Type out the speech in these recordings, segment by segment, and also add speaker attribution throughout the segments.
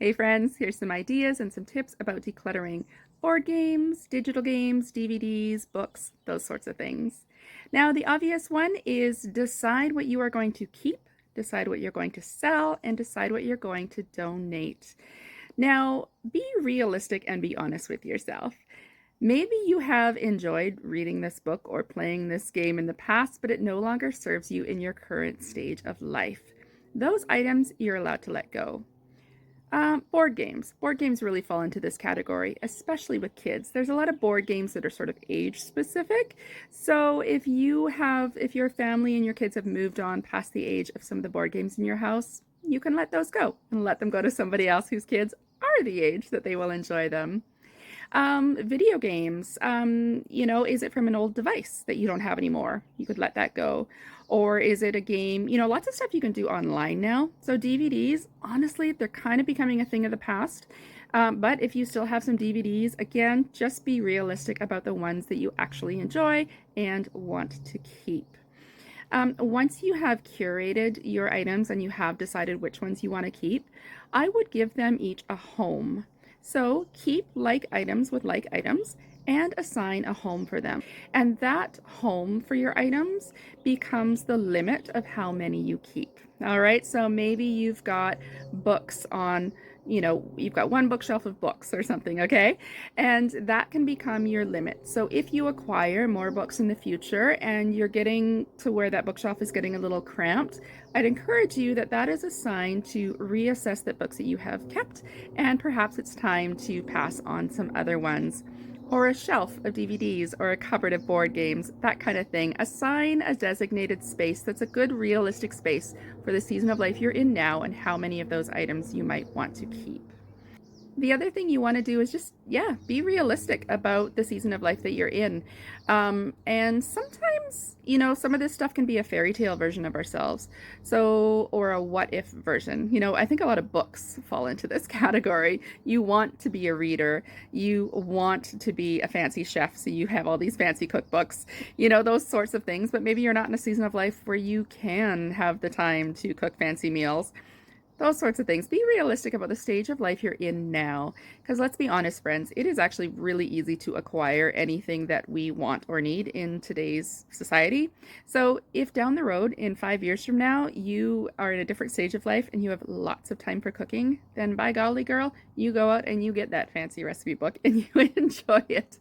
Speaker 1: Hey friends, here's some ideas and some tips about decluttering board games, digital games, DVDs, books, those sorts of things. Now, the obvious one is decide what you are going to keep, decide what you're going to sell, and decide what you're going to donate. Now, be realistic and be honest with yourself. Maybe you have enjoyed reading this book or playing this game in the past, but it no longer serves you in your current stage of life. Those items you're allowed to let go. Board games. Board games really fall into this category, especially with kids. There's a lot of board games that are sort of age specific. So if your family and your kids have moved on past the age of some of the board games in your house, you can let those go and let them go to somebody else whose kids are the age that they will enjoy them. Video games, is it from an old device that you don't have anymore? You could let that go. Or is it a game? Lots of stuff you can do online now. So DVDs, honestly, they're kind of becoming a thing of the past. But if you still have some DVDs, again, just be realistic about the ones that you actually enjoy and want to keep. Once you have curated your items and you have decided which ones you want to keep, I would give them each a home. So keep like items with like items and assign a home for them. And that home for your items becomes the limit of how many you keep. All right, so maybe you've got books on, you've got one bookshelf of books or something, okay? And that can become your limit. So if you acquire more books in the future and you're getting to where that bookshelf is getting a little cramped, I'd encourage you that is a sign to reassess the books that you have kept, and perhaps it's time to pass on some other ones, or a shelf of DVDs or a cupboard of board games, that kind of thing. Assign a designated space that's a good realistic space for the season of life you're in now and how many of those items you might want to keep. The other thing you want to do is just, be realistic about the season of life that you're in. And sometimes, some of this stuff can be a fairy tale version of ourselves. So, or a what if version. I think a lot of books fall into this category. You want to be a reader, you want to be a fancy chef, so you have all these fancy cookbooks, those sorts of things. But maybe you're not in a season of life where you can have the time to cook fancy meals. Those sorts of things. Be realistic about the stage of life you're in now. Because let's be honest, friends, it is actually really easy to acquire anything that we want or need in today's society. So if down the road, in 5 years from now, you are in a different stage of life and you have lots of time for cooking, then by golly, girl, you go out and you get that fancy recipe book and you enjoy it.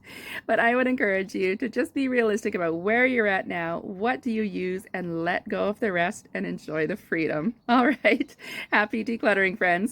Speaker 1: But I would encourage you to just be realistic about where you're at now, what do you use, and let go of the rest and enjoy the freedom. All right. Happy decluttering, friends.